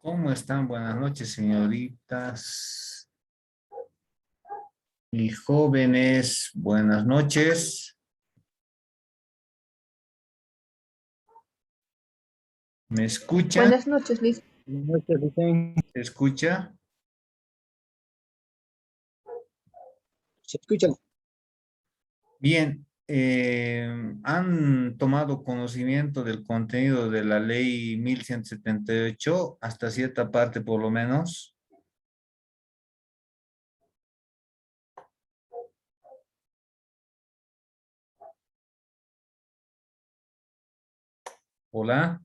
¿Cómo están? Buenas noches, señoritas y jóvenes. Buenas noches. ¿Me escuchan? Buenas noches, Liz. Buenas noches, Vicente. ¿Se escucha? ¿Se escucha? Bien. ¿Han tomado conocimiento del contenido de la ley 1178 hasta cierta parte por lo menos? Hola.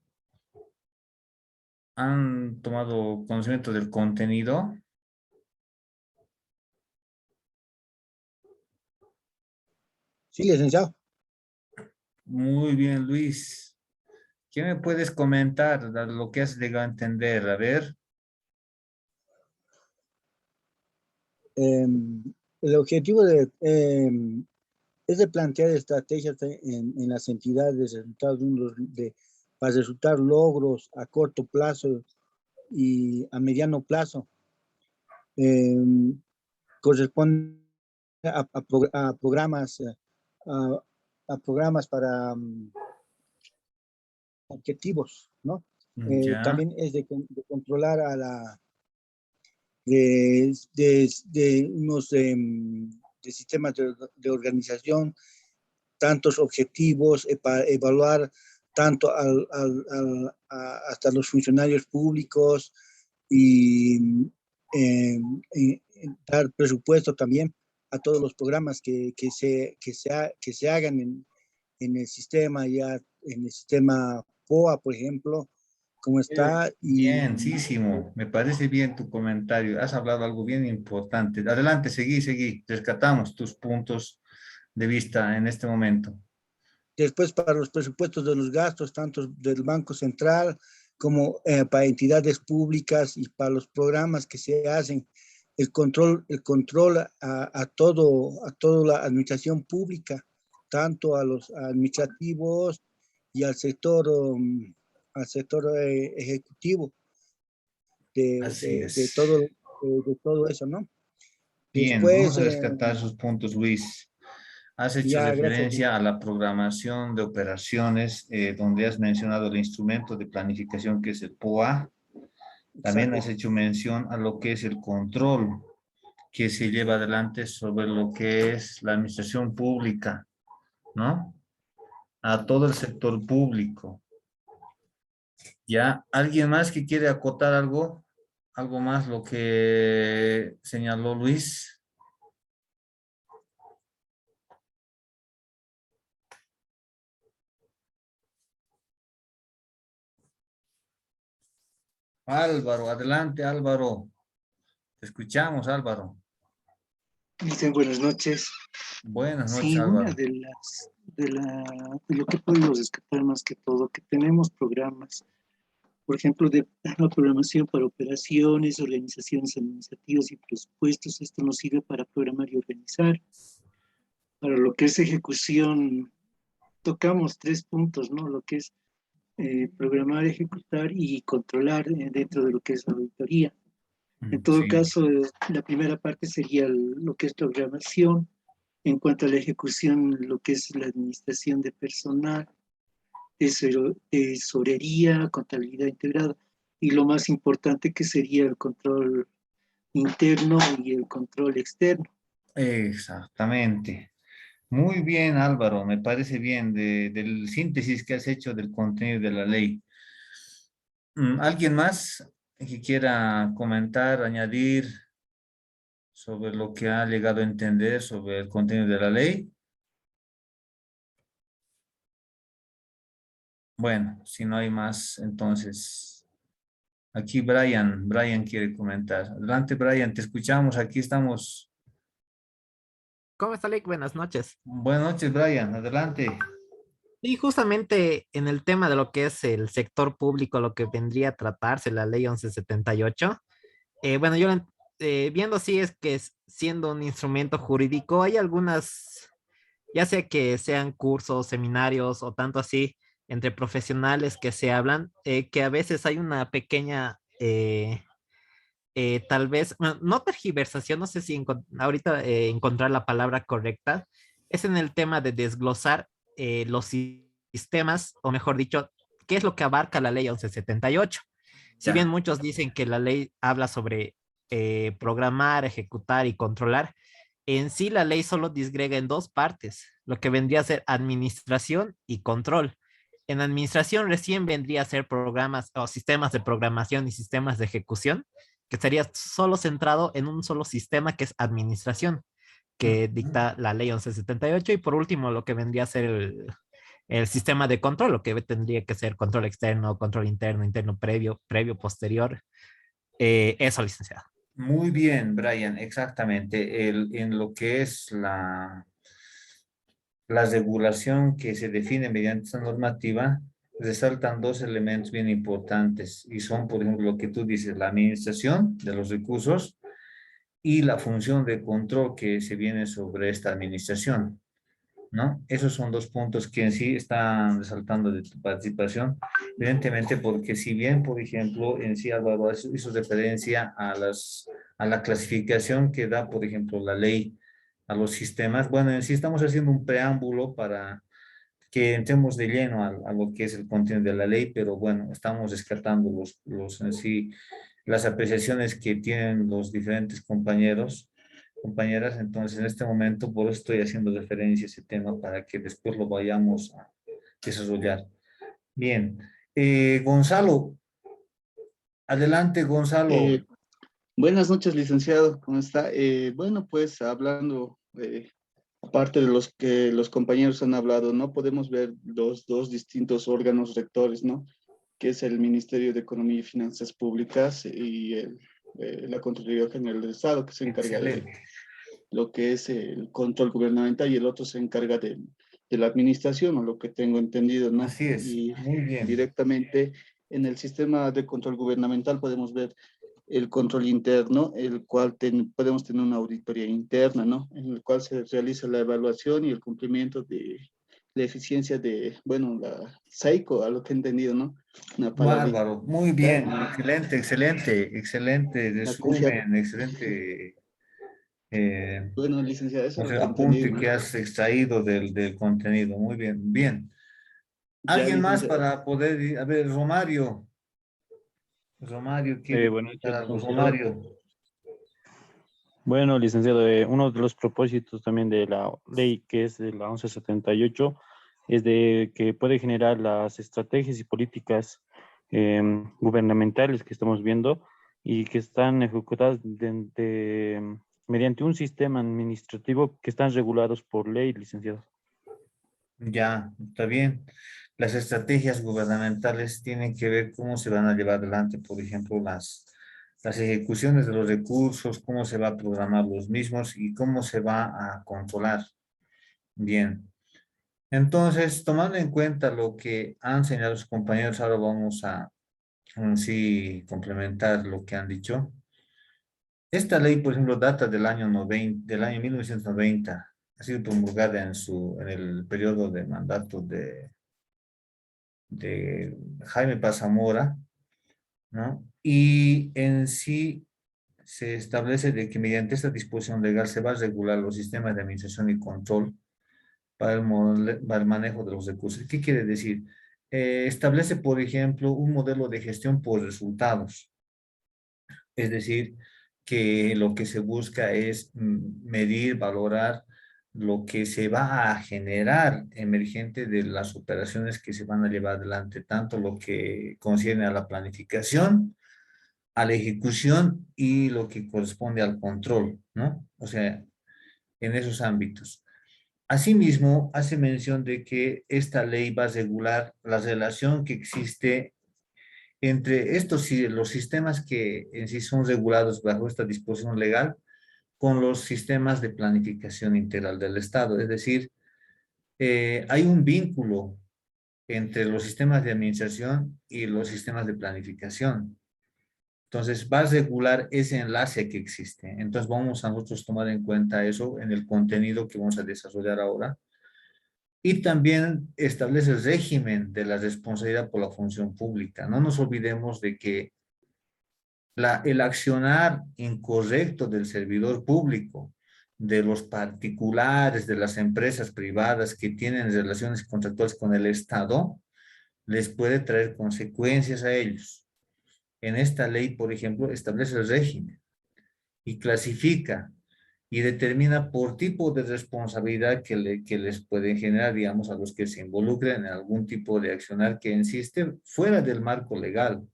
¿Han tomado conocimiento del contenido? Sí, licenciado. Muy bien, Luis. ¿Qué me puedes comentar de lo que has llegado a entender? A ver. El objetivo es de plantear estrategias en las entidades para resultar logros a corto plazo y a mediano plazo. Corresponde a programas, a, a programas para objetivos, ¿no? Ya. También es de controlar a la de unos de sistemas de organización, tantos objetivos para evaluar tanto hasta los funcionarios públicos y dar presupuesto también a todos los programas que se hagan en el sistema, ya en el sistema POA, por ejemplo, como está, Bienísimo, me parece bien tu comentario. Has hablado algo bien importante. Adelante, seguí. Rescatamos tus puntos de vista en este momento. después para los presupuestos de los gastos, tanto del Banco Central como para entidades públicas y para los programas que se hacen, el control a toda la administración pública, tanto a los administrativos y al sector ejecutivo Así es. de todo eso, ¿no? Bien, vamos Después, a rescatar sus puntos, Luis. Has hecho ya, gracias. referencia a la programación de operaciones, donde has mencionado el instrumento de planificación que es el POA. También has Exacto. hecho mención a lo que es el control que se lleva adelante sobre lo que es la administración pública, ¿no? A todo el sector público. ¿Ya? ¿Alguien más que quiere acotar algo? ¿Algo más lo que señaló Luis? Álvaro, adelante Álvaro. Te escuchamos, Álvaro. Dicen buenas noches. Buenas noches, Sí, una Álvaro. de lo que podemos rescatar más que todo, que tenemos programas, por ejemplo, de la programación para operaciones, organizaciones administrativas y presupuestos. Esto nos sirve para programar y organizar. Para lo que es ejecución, tocamos tres puntos, ¿no? Lo que es programar, ejecutar y controlar dentro de lo que es la auditoría. En todo Sí, caso, la primera parte sería lo que es programación. En cuanto a la ejecución, lo que es la administración de personal, tesorería, contabilidad integrada, y lo más importante que sería el control interno y el control externo. exactamente. Muy bien, Álvaro. Me parece bien del síntesis que has hecho del contenido de la ley. ¿Alguien más que quiera comentar, añadir sobre lo que ha llegado a entender sobre el contenido de la ley? Bueno, si no hay más, entonces aquí Brian quiere comentar. Adelante, Brian, te escuchamos, aquí estamos. ¿Cómo está, Lick? Buenas noches. Buenas noches, Brian, adelante. Y justamente en el tema de lo que es el sector público, lo que vendría a tratarse la ley 1178, bueno, viendo si es que siendo un instrumento jurídico, hay algunas, ya sea que sean cursos, seminarios o tanto así, entre profesionales que se hablan, que a veces hay una pequeña tal vez, bueno, no tergiversación, no sé si ahorita encontrar la palabra correcta, es en el tema de desglosar los sistemas, o mejor dicho, qué es lo que abarca la ley 1178. Si bien Ya, muchos dicen que la ley habla sobre programar, ejecutar y controlar, en sí la ley solo disgrega en dos partes, lo que vendría a ser administración y control. En administración recién vendría a ser programas o sistemas de programación y sistemas de ejecución, que estaría solo centrado en un solo sistema que es administración, que ujú, dicta la ley 1178. Y por último, lo que vendría a ser el sistema de control, lo que tendría que ser control externo, control interno, interno previo, previo posterior. Eso, licenciado. muy bien, Brian, exactamente. En lo que es la regulación que se define mediante esta normativa, resaltan dos elementos bien importantes y son, por ejemplo, lo que tú dices, la administración de los recursos y la función de control que se viene sobre esta administración, ¿no? Esos son dos puntos que en sí están resaltando de tu participación, evidentemente porque si bien, por ejemplo, en sí Álvaro hizo referencia a la clasificación que da, por ejemplo, la ley a los sistemas, bueno, en sí estamos haciendo un preámbulo para que entremos de lleno a lo que es el contenido de la ley, pero bueno, estamos descartando en sí, las apreciaciones que tienen los diferentes compañeros, compañeras. Entonces, en este momento, por eso estoy haciendo referencia a ese tema para que después lo vayamos a desarrollar. Bien. Gonzalo, adelante, Gonzalo. Eh, Buenas noches, licenciado. ¿Cómo está? Bueno, pues hablando, aparte de los que los compañeros han hablado, ¿no? Podemos ver los dos distintos órganos rectores, ¿no? Que es el Ministerio de Economía y Finanzas Públicas y la Contraloría General del Estado, que se encarga de Excelente. lo que es el control gubernamental y el otro se encarga de la administración, o lo que tengo entendido, ¿no? Así es. Y Muy bien. directamente en el sistema de control gubernamental podemos ver el control interno, el cual podemos tener una auditoría interna, ¿no? En el cual se realiza la evaluación y el cumplimiento de la eficiencia de, bueno, la SAICO, a lo que he entendido, ¿no? Una palabrita, Bárbaro. Muy bien. y Excelente, excelente, excelente la confianza. resumen, excelente. eh, Bueno, licenciada, eso O es lo sea, que he entendido, apunte ¿no? que has extraído del contenido. Muy bien, bien. Ya, ¿Alguien más licenciada. para poder a ver, Romario? Romario quiere Buenas comentar noches, algo. licenciado. Romario, Bueno, licenciado, uno de los propósitos también de la ley que es de la 1178 es de que puede generar las estrategias y políticas gubernamentales que estamos viendo y que están ejecutadas mediante un sistema administrativo que están regulados por ley, licenciado. ya, está bien. Las estrategias gubernamentales tienen que ver cómo se van a llevar adelante, por ejemplo, las ejecuciones de los recursos, cómo se va a programar los mismos y cómo se va a controlar. Bien. Entonces, tomando en cuenta lo que han señalado los compañeros, ahora vamos a sí complementar lo que han dicho. Esta ley, por ejemplo, data del año 90, del año 1990. Ha sido promulgada en el periodo de mandato de Jaime Paz Zamora, ¿no? Y en sí se establece de que mediante esta disposición legal se va a regular los sistemas de administración y control para el manejo de los recursos. ¿Qué quiere decir? Establece, por ejemplo, un modelo de gestión por resultados. Es decir, que lo que se busca es medir, valorar lo que se va a generar emergente de las operaciones que se van a llevar adelante, tanto lo que concierne a la planificación, a la ejecución y lo que corresponde al control, ¿no? O sea, en esos ámbitos. Asimismo, hace mención de que esta ley va a regular la relación que existe entre estos y los sistemas que en sí son regulados bajo esta disposición legal con los sistemas de planificación integral del Estado. Es decir, hay un vínculo entre los sistemas de administración y los sistemas de planificación. Entonces, va a regular ese enlace que existe. Entonces, vamos a nosotros tomar en cuenta eso en el contenido que vamos a desarrollar ahora. Y también establece el régimen de la responsabilidad por la función pública. No nos olvidemos de que El accionar incorrecto del servidor público, de los particulares, de las empresas privadas que tienen relaciones contractuales con el Estado, les puede traer consecuencias a ellos. En esta ley, por ejemplo, establece el régimen y clasifica y determina por tipo de responsabilidad que les puede generar, digamos, a los que se involucren en algún tipo de accionar que insiste fuera del marco legal.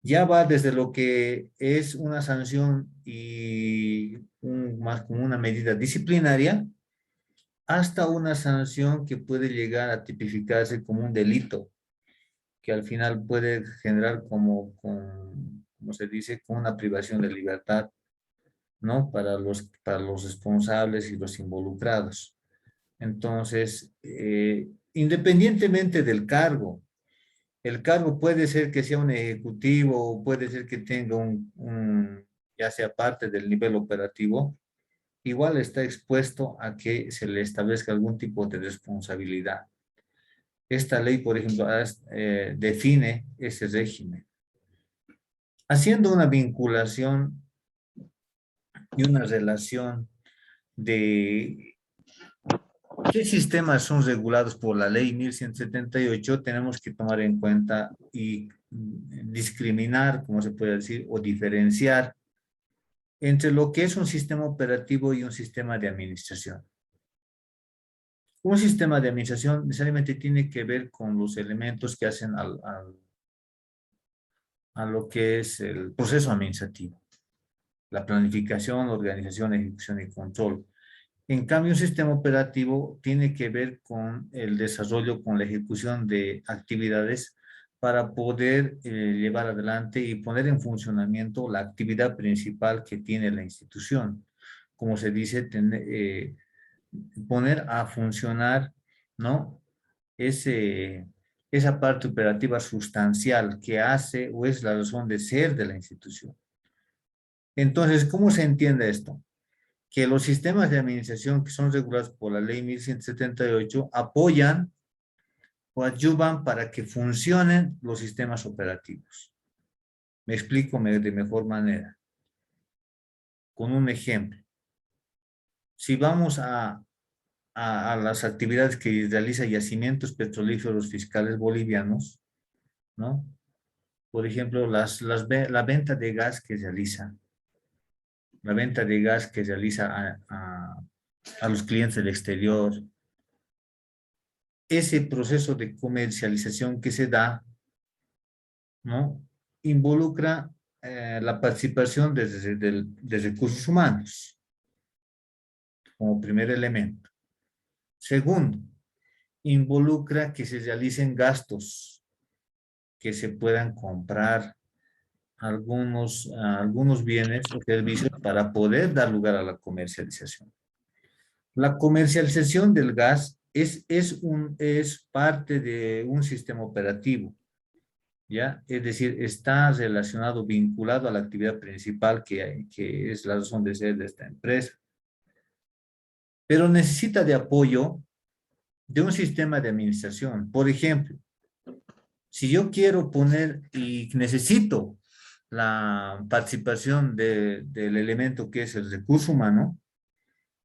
Ya va desde lo que es una sanción y más como una medida disciplinaria, hasta una sanción que puede llegar a tipificarse como un delito, que al final puede generar como se dice, como una privación de libertad, ¿no? Para los responsables y los involucrados. Entonces, independientemente del cargo, el cargo puede ser que sea un ejecutivo, puede ser que tenga ya sea parte del nivel operativo, igual está expuesto a que se le establezca algún tipo de responsabilidad. Esta ley, por ejemplo, define ese régimen, haciendo una vinculación y una relación de qué sistemas son regulados por la ley 1178. Tenemos que tomar en cuenta y discriminar, como se puede decir, o diferenciar entre lo que es un sistema operativo y un sistema de administración. Un sistema de administración necesariamente tiene que ver con los elementos que hacen a lo que es el proceso administrativo, la planificación, organización, ejecución y control. En cambio, un sistema operativo tiene que ver con el desarrollo, con la ejecución de actividades para poder llevar adelante y poner en funcionamiento la actividad principal que tiene la institución. Como se dice, poner a funcionar, ¿no? Esa parte operativa sustancial que hace o es la razón de ser de la institución. Entonces, ¿cómo se entiende esto? Que los sistemas de administración que son regulados por la ley 1178 apoyan o ayudan para que funcionen los sistemas operativos. Me explico de mejor manera. Con un ejemplo. Si vamos a las actividades que realiza Yacimientos Petrolíferos Fiscales Bolivianos, ¿no? Por ejemplo, la venta de gas que realiza, la venta de gas que realiza a los clientes del exterior, ese proceso de comercialización que se da, ¿no? Involucra la participación de recursos humanos como primer elemento. Segundo, involucra que se realicen gastos, que se puedan comprar algunos bienes o servicios para poder dar lugar a la comercialización. La comercialización del gas es parte de un sistema operativo, ¿ya? Es decir, está relacionado, vinculado a la actividad principal que es la razón de ser de esta empresa. Pero necesita de apoyo de un sistema de administración. Por ejemplo, si yo quiero poner y necesito la participación del elemento que es el recurso humano,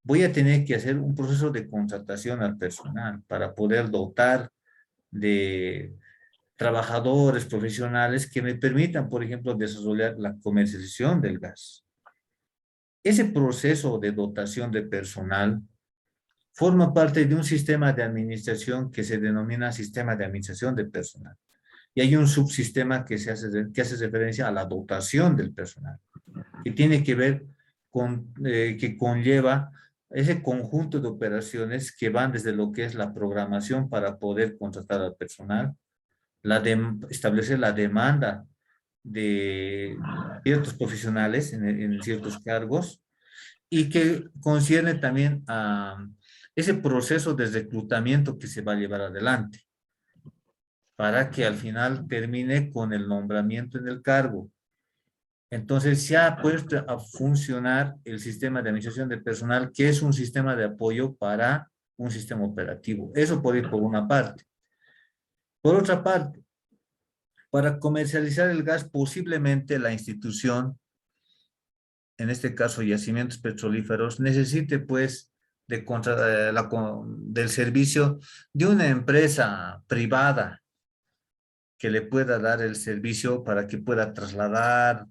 voy a tener que hacer un proceso de contratación al personal para poder dotar de trabajadores profesionales que me permitan, por ejemplo, desarrollar la comercialización del gas. Ese proceso de dotación de personal forma parte de un sistema de administración que se denomina sistema de administración de personal. Y hay un subsistema que hace referencia a la dotación del personal, que tiene que ver con, que conlleva ese conjunto de operaciones que van desde lo que es la programación para poder contratar al personal, establecer la demanda de ciertos profesionales en ciertos cargos y que concierne también a ese proceso de reclutamiento que se va a llevar adelante para que al final termine con el nombramiento en el cargo. Entonces se ha puesto a funcionar el sistema de administración de personal, que es un sistema de apoyo para un sistema operativo. Eso puede ir por una parte. Por otra parte, Para comercializar el gas, posiblemente la institución, en este caso Yacimientos Petrolíferos, necesite pues del servicio de una empresa privada que le pueda dar el servicio para que pueda trasladar,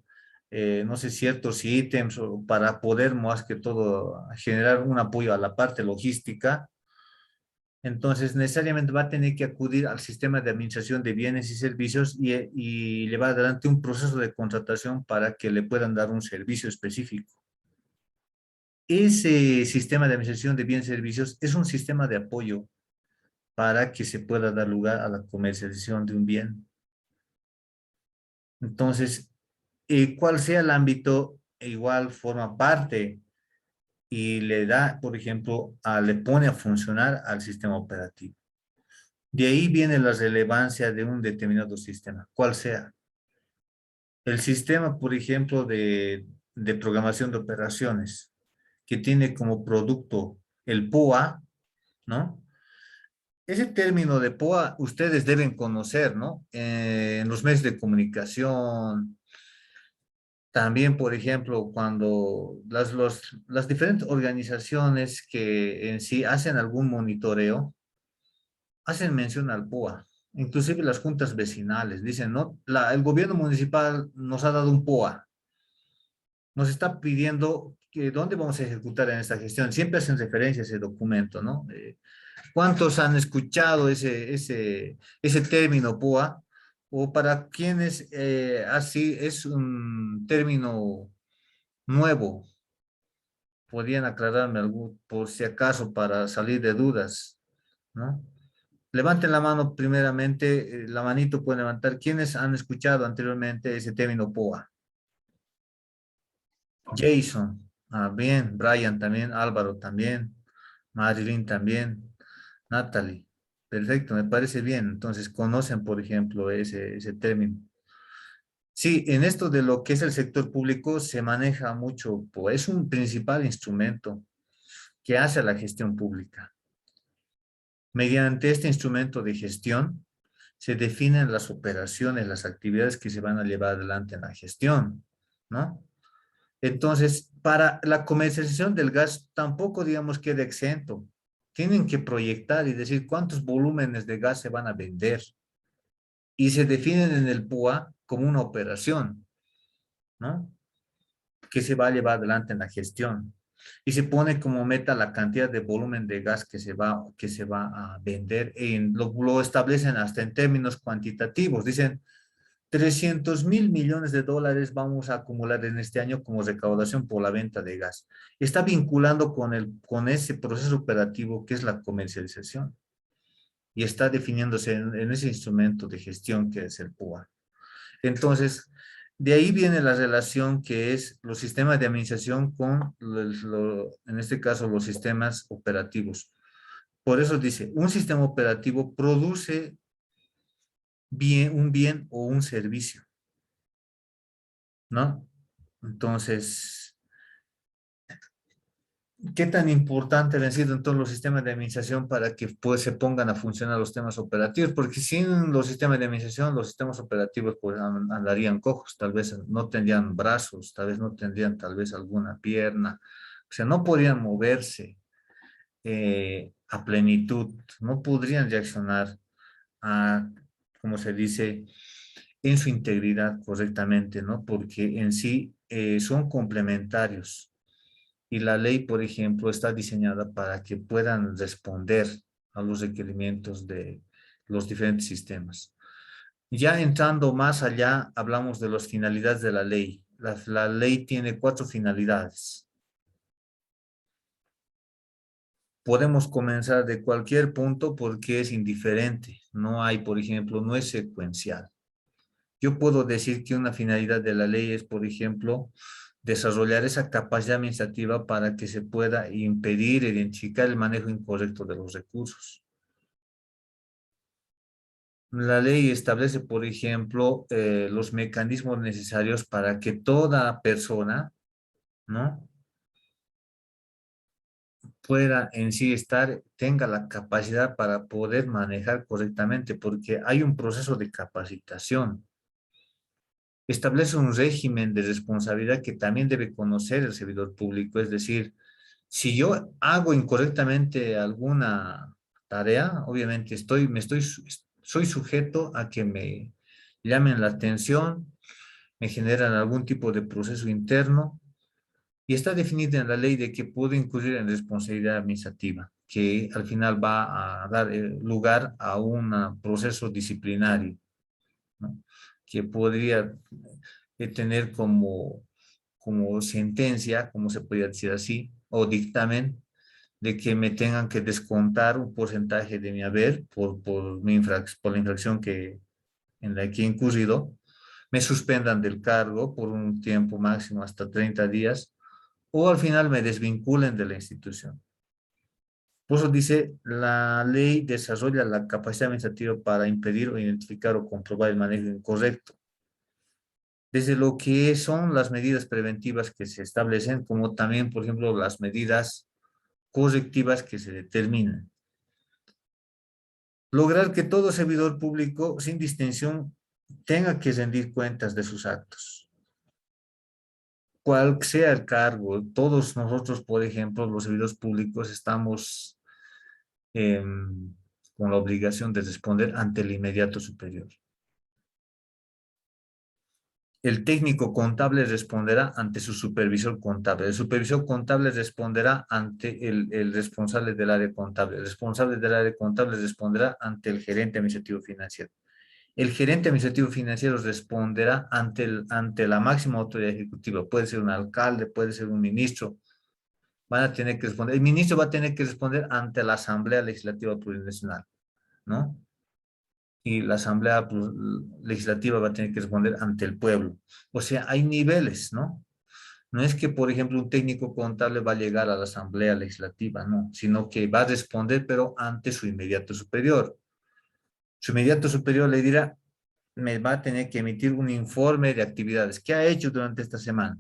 no sé, ciertos ítems o para poder más que todo generar un apoyo a la parte logística. Entonces, necesariamente va a tener que acudir al sistema de administración de bienes y servicios y llevar adelante un proceso de contratación para que le puedan dar un servicio específico. Ese sistema de administración de bienes y servicios es un sistema de apoyo para que se pueda dar lugar a la comercialización de un bien. Entonces, cual sea el ámbito, igual forma parte y le da, por ejemplo, le pone a funcionar al sistema operativo. De ahí viene la relevancia de un determinado sistema, cual sea. El sistema, por ejemplo, de programación de operaciones, que tiene como producto el POA, ¿no? Ese término de POA ustedes deben conocer, ¿no? En los medios de comunicación, también, por ejemplo, cuando las diferentes organizaciones que en sí hacen algún monitoreo, hacen mención al POA, inclusive las juntas vecinales, dicen, ¿no? El gobierno municipal nos ha dado un POA, nos está pidiendo que dónde vamos a ejecutar en esta gestión, siempre hacen referencia a ese documento, ¿no? ¿Cuántos han escuchado ese término POA? O para quienes así es un término nuevo, podrían aclararme algo, por si acaso, para salir de dudas, ¿no? Levanten la mano primeramente, la manito pueden levantar. ¿Quiénes han escuchado anteriormente ese término POA? Jason, bien, Brian también, Álvaro también, Marilyn también, Natalie. Perfecto, me parece bien. Entonces, conocen, por ejemplo, ese término. Sí, en esto de lo que es el sector público se maneja mucho, pues es un principal instrumento que hace la gestión pública. Mediante este instrumento de gestión se definen las operaciones, las actividades que se van a llevar adelante en la gestión, ¿no? Entonces, para la comercialización del gas tampoco, digamos, queda exento. Tienen que proyectar y decir cuántos volúmenes de gas se van a vender. Y se definen en el PUA como una operación, ¿no? Que se va a llevar adelante en la gestión. Y se pone como meta la cantidad de volumen de gas que se va a vender. Lo establecen hasta en términos cuantitativos. Dicen, 300.000 millones de dólares vamos a acumular en este año como recaudación por la venta de gas. Está vinculando con ese proceso operativo que es la comercialización. Y está definiéndose en ese instrumento de gestión que es el PUA. Entonces, de ahí viene la relación que es los sistemas de administración con, en este caso, los sistemas operativos. Por eso dice, un sistema operativo produce un bien o un servicio, ¿no? Entonces, ¿qué tan importante han sido entonces los sistemas de administración para que pues, se pongan a funcionar los sistemas operativos? Porque sin los sistemas de administración, los sistemas operativos pues, andarían cojos, tal vez no tendrían brazos, tal vez no tendrían tal vez alguna pierna, o sea, no podrían moverse a plenitud, no podrían reaccionar a, como se dice, en su integridad correctamente, ¿no? Porque en sí son complementarios. Y la ley, por ejemplo, está diseñada para que puedan responder a los requerimientos de los diferentes sistemas. Ya entrando más allá, hablamos de las finalidades de la ley. La ley tiene 4 finalidades. Podemos comenzar de cualquier punto porque es indiferente. No hay, por ejemplo, no es secuencial. Yo puedo decir que una finalidad de la ley es, por ejemplo, desarrollar esa capacidad administrativa para que se pueda impedir, identificar el manejo incorrecto de los recursos. La ley establece, por ejemplo, los mecanismos necesarios para que toda persona, ¿no?, pueda en sí tenga la capacidad para poder manejar correctamente, porque hay un proceso de capacitación. establece un régimen de responsabilidad que también debe conocer el servidor público. Es decir, si yo hago incorrectamente alguna tarea, obviamente soy sujeto a que me llamen la atención, me generan algún tipo de proceso interno y está definida en la ley de que puedo incurrir en responsabilidad administrativa, que al final va a dar lugar a un proceso disciplinario, ¿no? Que podría tener como sentencia, como se podría decir así, o dictamen, de que me tengan que descontar un porcentaje de mi haber por la infracción en la que he incurrido, me suspendan del cargo por un tiempo máximo hasta 30 días, o al final me desvinculen de la institución. Por eso dice, la ley desarrolla la capacidad administrativa para impedir o identificar o comprobar el manejo incorrecto. Desde lo que son las medidas preventivas que se establecen, como también, por ejemplo, las medidas correctivas que se determinan. Lograr que todo servidor público, sin distinción, tenga que rendir cuentas de sus actos. Cual sea el cargo, todos nosotros, por ejemplo, los servidores públicos, estamos con la obligación de responder ante el inmediato superior. El técnico contable responderá ante su supervisor contable. El supervisor contable responderá ante el responsable del área contable. El responsable del área contable responderá ante el gerente administrativo financiero. El gerente administrativo financiero responderá ante la máxima autoridad ejecutiva. Puede ser un alcalde, puede ser un ministro. Van a tener que responder. El ministro va a tener que responder ante la Asamblea Legislativa Plurinacional, ¿no? Y la Asamblea Legislativa va a tener que responder ante el pueblo. O sea, hay niveles, ¿no? No es que, por ejemplo, un técnico contable va a llegar a la Asamblea Legislativa, no, sino que va a responder, pero ante su inmediato superior. Su inmediato superior le dirá, me va a tener que emitir un informe de actividades. ¿Qué ha hecho durante esta semana?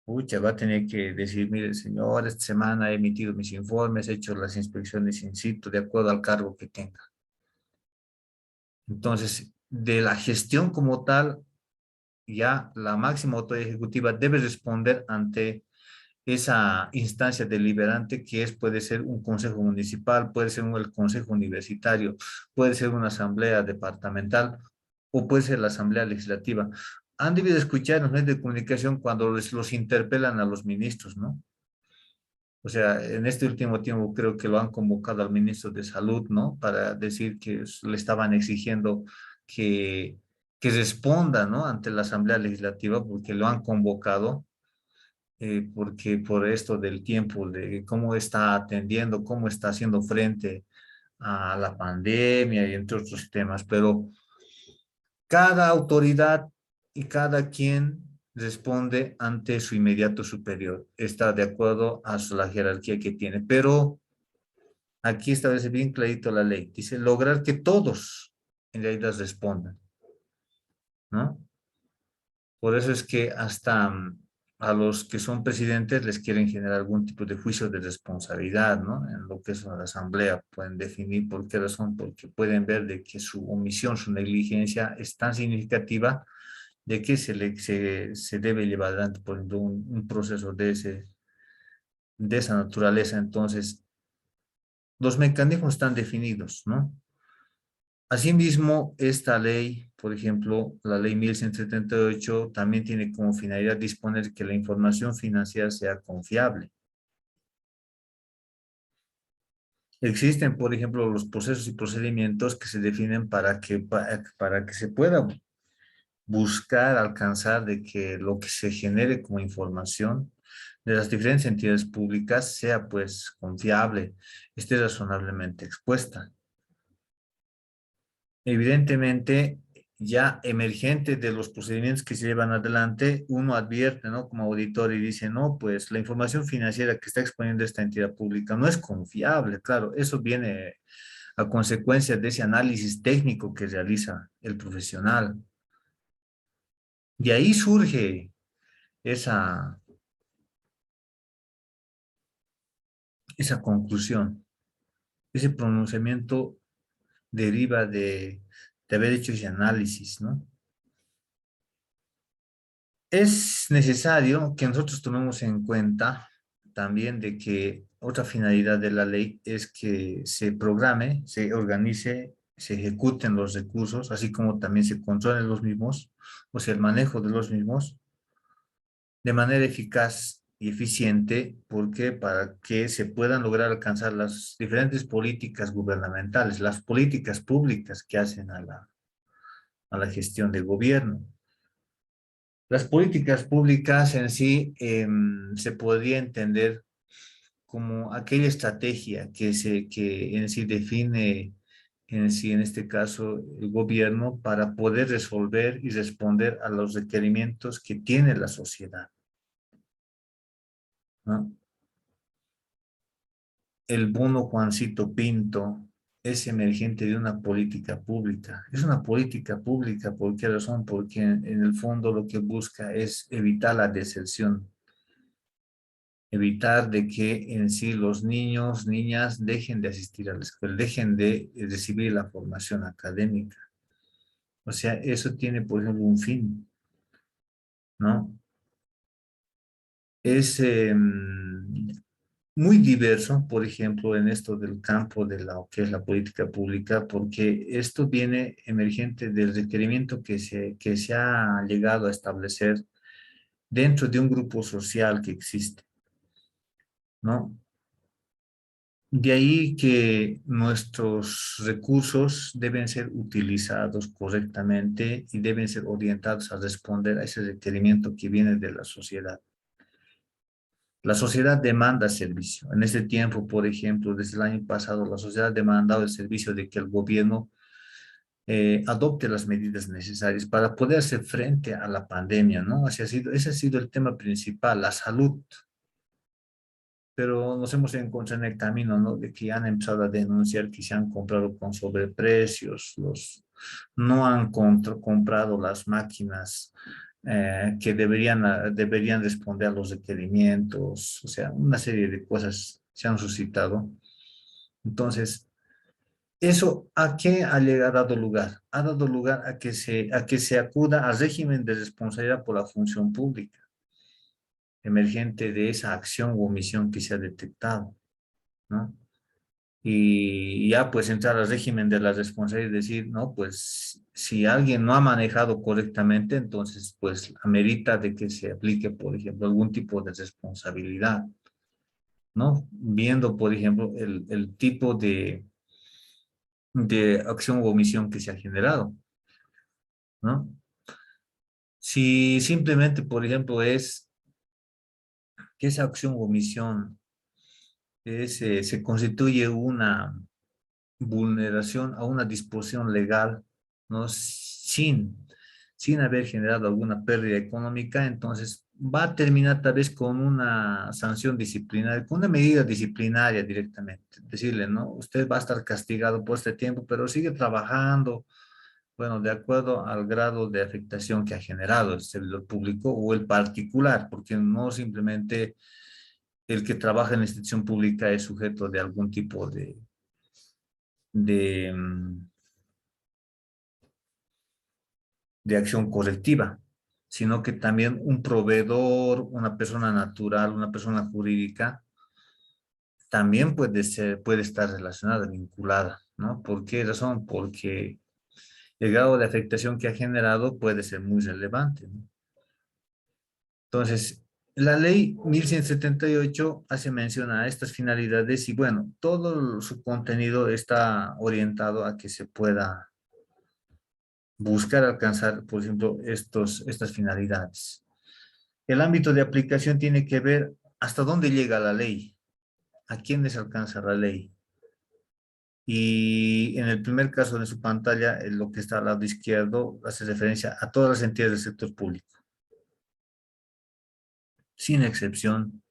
Pucha, va a tener que decir, mire, señor, esta semana he emitido mis informes, he hecho las inspecciones in situ de acuerdo al cargo que tenga. Entonces, de la gestión como tal, ya la máxima autoridad ejecutiva debe responder ante esa instancia deliberante que puede ser un consejo municipal, puede ser el consejo universitario, puede ser una asamblea departamental o puede ser la asamblea legislativa. Han debido escuchar en los medios de comunicación cuando los interpelan a los ministros, ¿no? O sea, en este último tiempo creo que lo han convocado al ministro de Salud, ¿no? Para decir que le estaban exigiendo que, que responda, ¿no? Ante la Asamblea Legislativa porque lo han convocado, porque por esto del tiempo, de cómo está atendiendo, cómo está haciendo frente a la pandemia y entre otros temas. Pero cada autoridad y cada quien responde ante su inmediato superior. Está de acuerdo a la jerarquía que tiene. Pero aquí establece bien clarito la ley. Dice lograr que todos en realidad respondan, ¿no? Por eso es que hasta a los que son presidentes les quieren generar algún tipo de juicio de responsabilidad, ¿no? En lo que es la asamblea. Pueden definir por qué razón, porque pueden ver de que su omisión, su negligencia es tan significativa de que se debe llevar adelante, por ejemplo, un proceso de esa naturaleza. Entonces, los mecanismos están definidos, ¿no? Asimismo, esta ley, por ejemplo, la ley 1178, también tiene como finalidad disponer que la información financiera sea confiable. Existen, por ejemplo, los procesos y procedimientos que se definen para que se pueda buscar, alcanzar de que lo que se genere como información de las diferentes entidades públicas sea pues confiable, esté razonablemente expuesta. Evidentemente, ya emergente de los procedimientos que se llevan adelante, uno advierte, ¿no? Como auditor y dice, no, pues la información financiera que está exponiendo esta entidad pública no es confiable. Claro, eso viene a consecuencia de ese análisis técnico que realiza el profesional. De ahí surge esa, esa conclusión. Ese pronunciamiento deriva de haber hecho ese análisis, ¿no? Es necesario que nosotros tomemos en cuenta también de que otra finalidad de la ley es que se programe, se organice, se ejecuten los recursos, así como también se controlen los mismos, o sea, el manejo de los mismos, de manera eficaz y eficiente, porque para que se puedan lograr alcanzar las diferentes políticas gubernamentales, las políticas públicas que hacen a la gestión de gobierno. Las políticas públicas en sí se podría entender como aquella estrategia que en sí define en sí, en este caso, el gobierno para poder resolver y responder a los requerimientos que tiene la sociedad, ¿no? El bono Juancito Pinto es emergente de una política pública. Es una política pública, ¿por qué razón? Porque en el fondo lo que busca es evitar la deserción, evitar de que en sí los niños, niñas dejen de asistir a la escuela, dejen de recibir la formación académica. O sea, eso tiene, por ejemplo, un fin, ¿no? Es muy diverso, por ejemplo, en esto del campo de lo que es la política pública, porque esto viene emergente del requerimiento que se ha llegado a establecer dentro de un grupo social que existe, ¿no? De ahí que nuestros recursos deben ser utilizados correctamente y deben ser orientados a responder a ese requerimiento que viene de la sociedad. La sociedad demanda servicio. En este tiempo, por ejemplo, desde el año pasado, la sociedad ha demandado el servicio de que el gobierno adopte las medidas necesarias para poder hacer frente a la pandemia, ¿no? Ese ha sido el tema principal, la salud. Pero nos hemos encontrado en el camino, ¿no? De que han empezado a denunciar que se han comprado con sobreprecios, no han comprado las máquinas que deberían responder a los requerimientos, o sea, una serie de cosas se han suscitado. Entonces, ¿eso a qué ha dado lugar? Ha dado lugar a que se acuda al régimen de responsabilidad por la función pública emergente de esa acción o omisión que se ha detectado, ¿no? Y ya pues entrar al régimen de la responsabilidad y decir, no, pues si alguien no ha manejado correctamente, entonces pues amerita de que se aplique, por ejemplo, algún tipo de responsabilidad, ¿no? Viendo, por ejemplo, el tipo de acción o omisión que se ha generado, ¿no? Si simplemente, por ejemplo, es que esa acción o omisión se constituye una vulneración a una disposición legal, ¿no? Sin haber generado alguna pérdida económica, entonces va a terminar tal vez con una sanción disciplinaria, con una medida disciplinaria directamente. Decirle, ¿no? Usted va a estar castigado por este tiempo, pero sigue trabajando, bueno, de acuerdo al grado de afectación que ha generado el servidor público o el particular, porque no simplemente el que trabaja en la institución pública es sujeto de algún tipo de, de acción colectiva, sino que también un proveedor, una persona natural, una persona jurídica, también puede estar relacionada, vinculada, ¿no? ¿Por qué razón? Porque el grado de afectación que ha generado puede ser muy relevante, ¿no? Entonces, la ley 1178 hace mención a estas finalidades y bueno, todo su contenido está orientado a que se pueda buscar alcanzar, por ejemplo, estas finalidades. El ámbito de aplicación tiene que ver hasta dónde llega la ley, a quiénes alcanza la ley. Y en el primer caso de su pantalla, lo que está al lado izquierdo hace referencia a todas las entidades del sector público, sin excepción.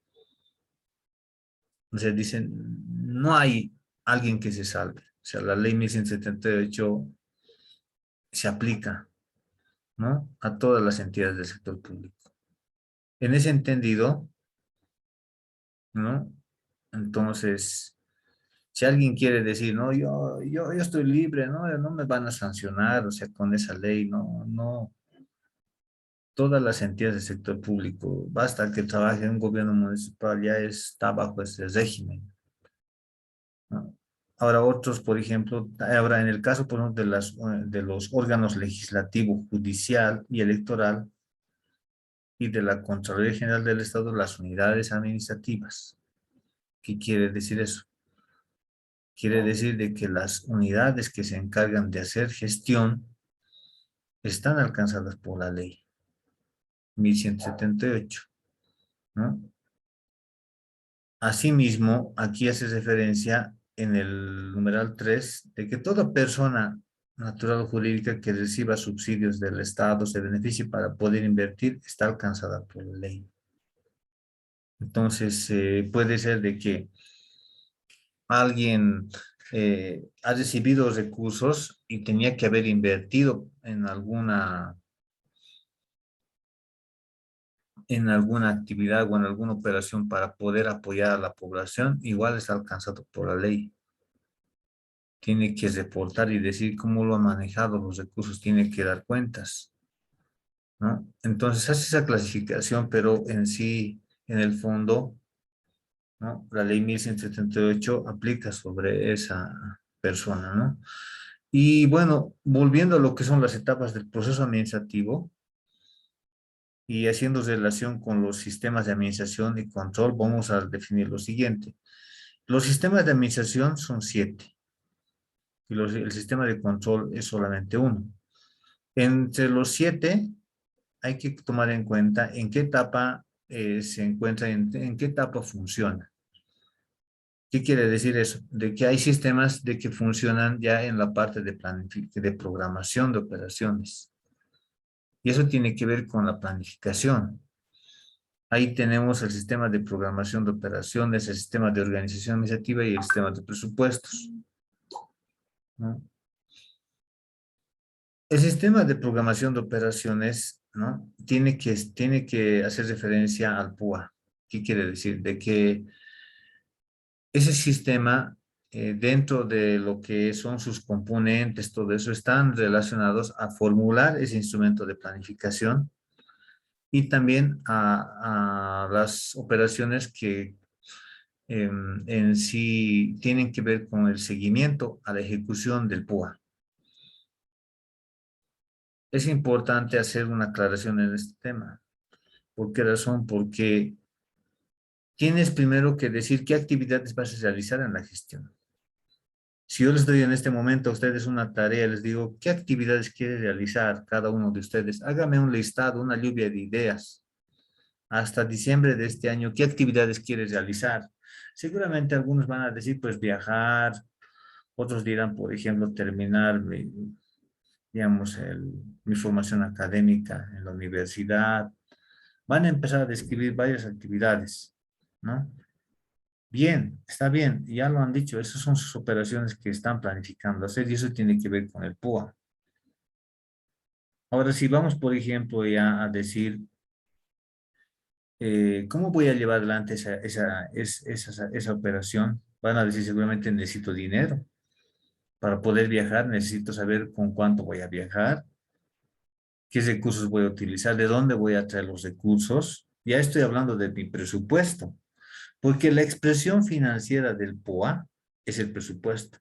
O sea, dicen, no hay alguien que se salve. O sea, la ley 1178 se aplica, ¿no? A todas las entidades del sector público. En ese entendido, ¿no? Entonces, si alguien quiere decir, no, yo estoy libre, ¿no? No me van a sancionar, o sea, con esa ley, no, no, todas las entidades del sector público, basta que trabaje en un gobierno municipal, ya está bajo ese régimen, ¿no? Ahora otros, por ejemplo, ahora en el caso, por ejemplo, de los órganos legislativo, judicial y electoral y de la Contraloría General del Estado, las unidades administrativas. ¿Qué quiere decir eso? Quiere decir de que las unidades que se encargan de hacer gestión están alcanzadas por la ley 1178, ¿no? Asimismo, aquí hace referencia en el numeral 3 de que toda persona natural o jurídica que reciba subsidios del Estado se beneficie para poder invertir está alcanzada por la ley. Entonces, puede ser de que alguien ha recibido recursos y tenía que haber invertido en alguna actividad o en alguna operación para poder apoyar a la población, igual está alcanzado por la ley. Tiene que reportar y decir cómo lo ha manejado los recursos, tiene que dar cuentas, ¿no? Entonces hace esa clasificación, pero en sí, en el fondo, ¿no? La ley 1178 aplica sobre esa persona, ¿no? Y bueno, volviendo a lo que son las etapas del proceso administrativo y haciendo relación con los sistemas de administración y control, vamos a definir lo siguiente. Los sistemas de administración son 7 y el sistema de control es solamente uno. Entre los 7 hay que tomar en cuenta en qué etapa se encuentra, en qué etapa funciona. ¿Qué quiere decir eso? De que hay sistemas de que funcionan ya en la parte de programación de operaciones. Y eso tiene que ver con la planificación. Ahí tenemos el sistema de programación de operaciones, el sistema de organización administrativa y el sistema de presupuestos, ¿no? El sistema de programación de operaciones, ¿no? Tiene que hacer referencia al PUA. ¿Qué quiere decir? De que ese sistema, dentro de lo que son sus componentes, todo eso, están relacionados a formular ese instrumento de planificación y también a las operaciones que en sí tienen que ver con el seguimiento a la ejecución del PUA. Es importante hacer una aclaración en este tema. ¿Por qué razón? Porque tienes primero que decir qué actividades vas a realizar en la gestión. Si yo les doy en este momento a ustedes una tarea, les digo, ¿qué actividades quiere realizar cada uno de ustedes? Hágame un listado, una lluvia de ideas. Hasta diciembre de este año, ¿qué actividades quiere realizar? Seguramente algunos van a decir, pues viajar, otros dirán, por ejemplo, terminar, digamos, mi formación académica en la universidad. Van a empezar a describir varias actividades, ¿no? Bien, está bien, ya lo han dicho, esas son sus operaciones que están planificando hacer y eso tiene que ver con el PUA. Ahora, si vamos, por ejemplo, ya a decir, ¿cómo voy a llevar adelante esa operación? Van a decir, seguramente necesito dinero. Para poder viajar, necesito saber con cuánto voy a viajar, qué recursos voy a utilizar, de dónde voy a traer los recursos. Ya estoy hablando de mi presupuesto, porque la expresión financiera del PUA es el presupuesto.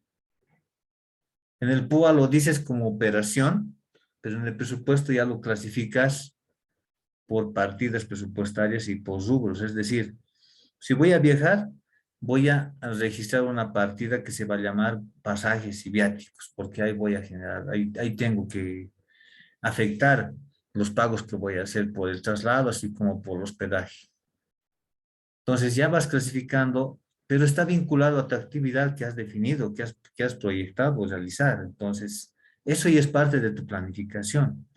En el PUA lo dices como operación, pero en el presupuesto ya lo clasificas por partidas presupuestarias y por rubros. Es decir, si voy a viajar, voy a registrar una partida que se va a llamar pasajes y viáticos, porque ahí voy a generar, ahí tengo que afectar los pagos que voy a hacer por el traslado, así como por el hospedaje. Entonces ya vas clasificando, pero está vinculado a tu actividad que has definido, que has proyectado realizar. Entonces, eso ya es parte de tu planificación.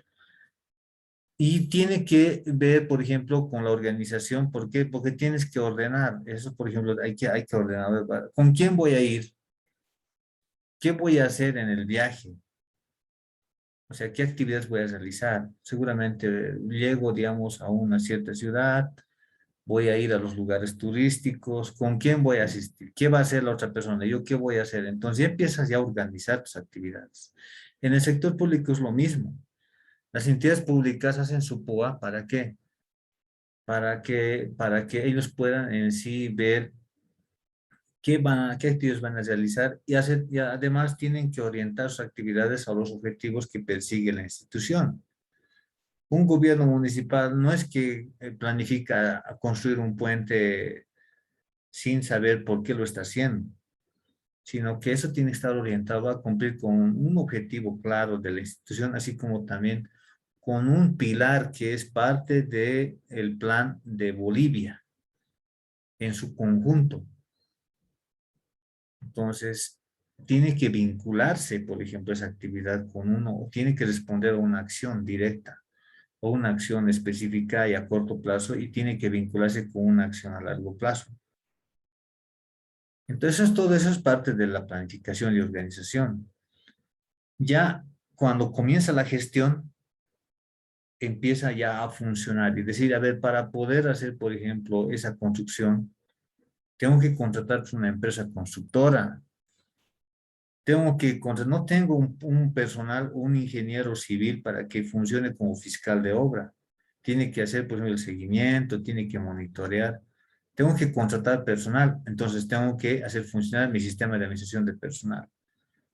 Y tiene que ver, por ejemplo, con la organización. ¿Por qué? Porque tienes que ordenar. Eso, por ejemplo, hay que ordenar. ¿Con quién voy a ir? ¿Qué voy a hacer en el viaje? O sea, ¿qué actividades voy a realizar? Seguramente llego, digamos, a una cierta ciudad, voy a ir a los lugares turísticos, ¿con quién voy a asistir? ¿Qué va a hacer la otra persona? ¿Yo qué voy a hacer? Entonces ya empiezas ya a organizar tus actividades. En el sector público es lo mismo. Las entidades públicas hacen su POA, ¿para qué? Para que ellos puedan en sí ver qué actividades van a realizar y además tienen que orientar sus actividades a los objetivos que persigue la institución. Un gobierno municipal no es que planifica a construir un puente sin saber por qué lo está haciendo, sino que eso tiene que estar orientado a cumplir con un objetivo claro de la institución, así como también con un pilar que es parte del plan de Bolivia en su conjunto. Entonces, tiene que vincularse, por ejemplo, esa actividad con uno, o tiene que responder a una acción directa o una acción específica y a corto plazo, y tiene que vincularse con una acción a largo plazo. Entonces, todo eso es parte de la planificación y organización. Ya cuando comienza la gestión, empieza ya a funcionar y decir, a ver, para poder hacer, por ejemplo, esa construcción, tengo que contratar una empresa constructora, no tengo un personal, un ingeniero civil para que funcione como fiscal de obra. Tiene que hacer, por ejemplo, el seguimiento, tiene que monitorear. Tengo que contratar personal, entonces tengo que hacer funcionar mi sistema de administración de personal.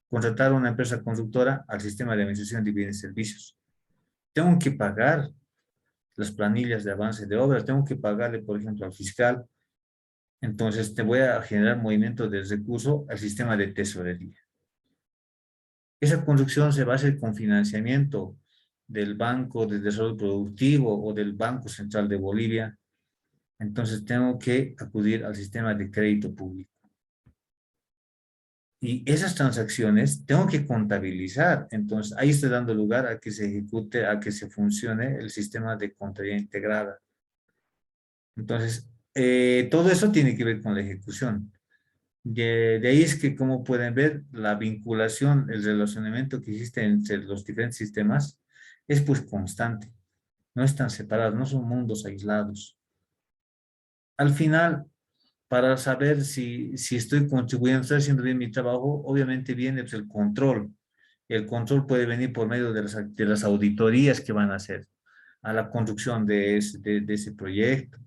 Contratar una empresa constructora al sistema de administración de bienes y servicios. Tengo que pagar las planillas de avance de obra, tengo que pagarle, por ejemplo, al fiscal. Entonces te voy a generar movimiento de recurso al sistema de tesorería. Esa construcción se va a hacer con financiamiento del Banco de Desarrollo Productivo o del Banco Central de Bolivia. Entonces tengo que acudir al sistema de crédito público. Y esas transacciones tengo que contabilizar. Entonces ahí estoy dando lugar a que se ejecute, a que se funcione el sistema de contabilidad integrada. Entonces, todo eso tiene que ver con la ejecución. De ahí es que, como pueden ver, la vinculación, el relacionamiento que existe entre los diferentes sistemas es pues constante. No están separados, no son mundos aislados. Al final, para saber si estoy contribuyendo, estoy haciendo bien mi trabajo, obviamente viene pues, el control. El control puede venir por medio de las auditorías que van a hacer a la construcción de ese proyecto,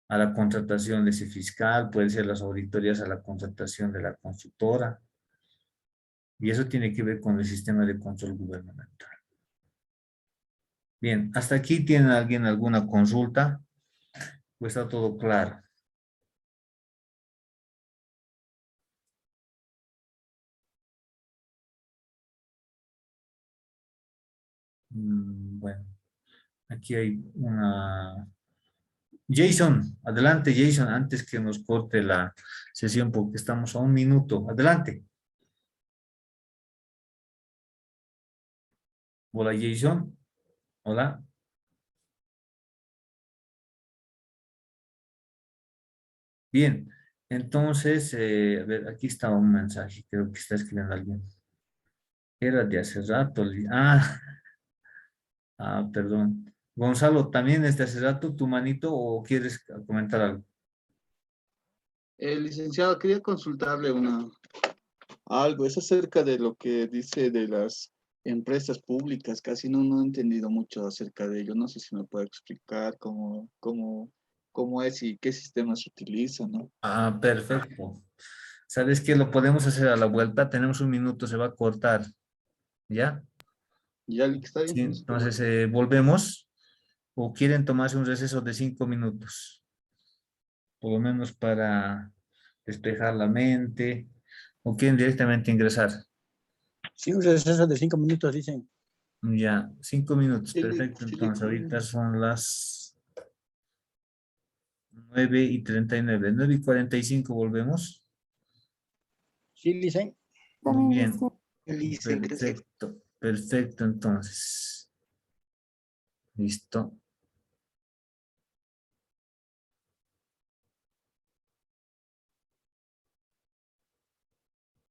a la contratación de ese fiscal, pueden ser las auditorías a la contratación de la constructora. Y eso tiene que ver con el sistema de control gubernamental. Bien, ¿hasta aquí tiene alguien alguna consulta? ¿O está todo claro? Bueno, aquí hay una... Jason, adelante Jason, antes que nos corte la sesión porque estamos a un minuto. Adelante. Hola Jason. Hola. Bien, entonces, a ver, aquí está un mensaje, creo que está escribiendo alguien. Era de hace rato. Perdón. Gonzalo, ¿también es de hace rato tu manito o quieres comentar algo? Licenciado, quería consultarle algo. Es acerca de lo que dice de las empresas públicas. Casi no he entendido mucho acerca de ello. No sé si me puede explicar cómo es y qué sistemas se utilizan, ¿no? Perfecto. ¿Sabes qué? Lo podemos hacer a la vuelta. Tenemos un minuto, se va a cortar. ¿Ya? Ya, está bien, Sí, no se preocupe. entonces volvemos. ¿O quieren tomarse un receso de 5 minutos? Por lo menos para despejar la mente. ¿O quieren directamente ingresar? Sí, un receso de 5 minutos, dicen. Ya, 5 minutos. Sí, Perfecto. sí, Entonces, ahorita son las 9:39. 9:45 volvemos. Sí, dicen. Muy bien. Listo, gracias. Perfecto. Perfecto, entonces. Listo.